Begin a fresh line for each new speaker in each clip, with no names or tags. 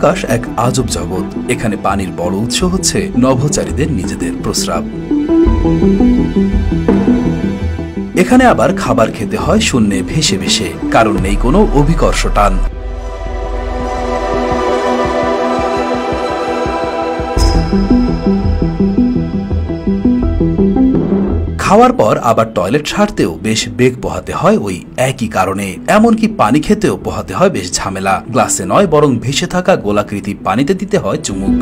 মহাকাশ এক আজব জগৎ। এখানে পানির বড় উৎস হচ্ছে নভোচারীদের নিজেদের প্রস্রাব। এখানে আবার খাবার খেতে হয় শূন্যে ভেসে ভেসে, কারণ নেই কোনো অভিকর্ষ টান। খাওয়ার পর আবার টয়লেট সারতেও বেশ বেগ পোহাতে হয় ওই একই কারণে। এমনকি পানি খেতেও পোহাতে হয় বেশ ঝামেলা। গ্লাসে নয়, বরং ভেসে থাকা গোলাকৃতি পানিতে দিতে হয় চুমুক।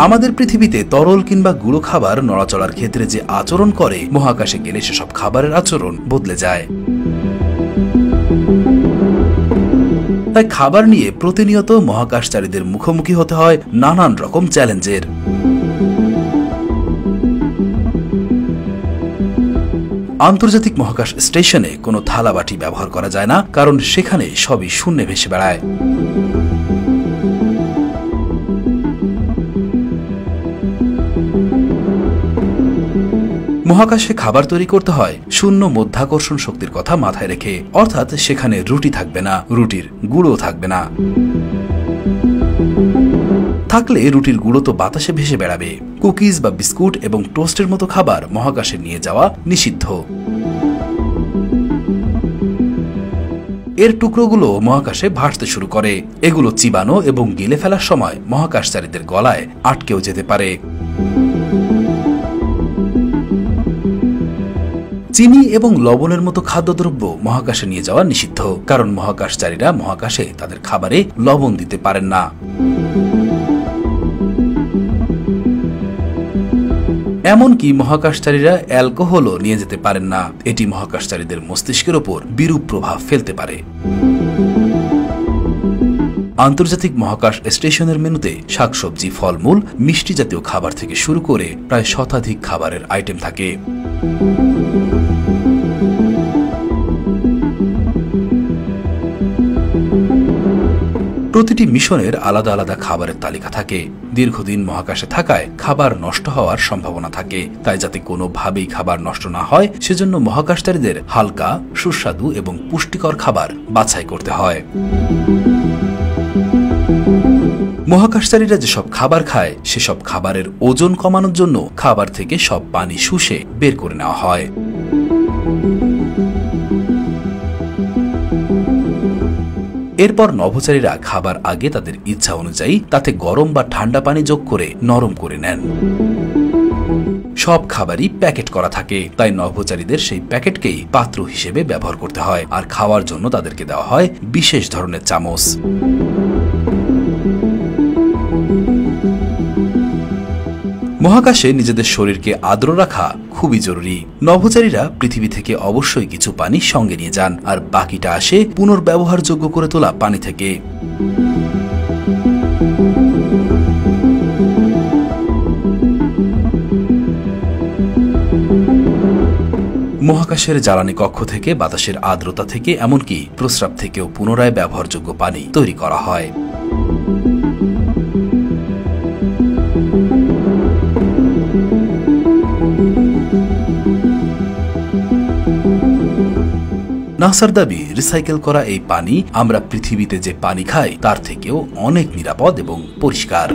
আমাদের পৃথিবীতে তরল কিংবা গুঁড়ো খাবার নড়াচড়ার ক্ষেত্রে যে আচরণ করে, মহাকাশে গেলে সেসব খাবারের আচরণ বদলে যায়। তাই খাবার নিয়ে প্রতিনিয়ত মহাকাশচারীদের মুখোমুখি হতে হয় নানান রকম চ্যালেঞ্জের। আন্তর্জাতিক মহাকাশ স্টেশনে কোনো থালাবাটি ব্যবহার করা যায় না, কারণ সেখানে সবই শূন্যে ভেসে বেড়ায়। মহাকাশে খাবার তৈরি করতে হয় শূন্য মধ্যাকর্ষণ শক্তির কথা মাথায় রেখে, অর্থাৎ সেখানে রুটি থাকবে না, রুটির গুঁড়ো থাকবে না। থাকলে রুটির গুঁড়ো তো বাতাসে ভেসে বেড়াবে। কুকিজ বা বিস্কুট এবং টোস্টের মতো খাবার মহাকাশে নিয়ে যাওয়া নিষিদ্ধ। এর টুকরোগুলো মহাকাশে ভাসতে শুরু করে। এগুলো চিবানো এবং গিলে ফেলার সময় মহাকাশচারীদের গলায় আটকেও যেতে পারে। চিনি এবং লবণের মতো খাদ্যদ্রব্য মহাকাশে নিয়ে যাওয়া নিষিদ্ধ, কারণ মহাকাশচারীরা মহাকাশে তাদের খাবারে লবণ দিতে পারেন না। এমনকি মহাকাশচারীরা অ্যালকোহলও নিয়ে যেতে পারেন না। এটি মহাকাশচারীদের মস্তিষ্কের ওপর বিরূপ প্রভাব ফেলতে পারে। আন্তর্জাতিক মহাকাশ স্টেশনের মেনুতে শাকসবজি, ফলমূল, মিষ্টি জাতীয় খাবার থেকে শুরু করে প্রায় শতাধিক খাবারের আইটেম থাকে। প্রতিটি মিশনের আলাদা আলাদা খাবারের তালিকা থাকে। দীর্ঘদিন মহাকাশে থাকায় খাবার নষ্ট হওয়ার সম্ভাবনা থাকে। তাই যাতে কোনোভাবেই খাবার নষ্ট না হয়, সেজন্য মহাকাশচারীদের হালকা, সুস্বাদু এবং পুষ্টিকর খাবার বাছাই করতে হয়। মহাকাশচারীরা যেসব খাবার খায়, সেসব খাবারের ওজন কমানোর জন্য খাবার থেকে সব পানি শুষে বের করে নেওয়া হয়। এরপর নভোচারীরা খাবার আগে তাদের ইচ্ছা অনুযায়ী তাতে গরম বা ঠান্ডা পানি যোগ করে নরম করে নেন। সব খাবারই প্যাকেট করা থাকে, তাই নভোচারীদের সেই প্যাকেটকেই পাত্র হিসেবে ব্যবহার করতে হয়। আর খাওয়ার জন্য তাদেরকে দেওয়া হয় বিশেষ ধরনের চামচ। মহাকাশে নিজেদের শরীরকে আর্দ্র রাখা খুবই জরুরি। নভোচারীরা পৃথিবী থেকে অবশ্যই কিছু পানি সঙ্গে নিয়ে যান, আর বাকিটা আসে পুনর্ব্যবহারযোগ্য করে তোলা পানি থেকে। মহাকাশের জ্বালানি কক্ষ থেকে, বাতাসের আর্দ্রতা থেকে, এমনকি প্রস্রাব থেকেও পুনরায় ব্যবহারযোগ্য পানি তৈরি করা হয়। নাসার দাবি, রিসাইকেল করা এই পানি আমরা পৃথিবীতে যে পানি খাই তার থেকেও অনেক নিরাপদ এবং পরিষ্কার।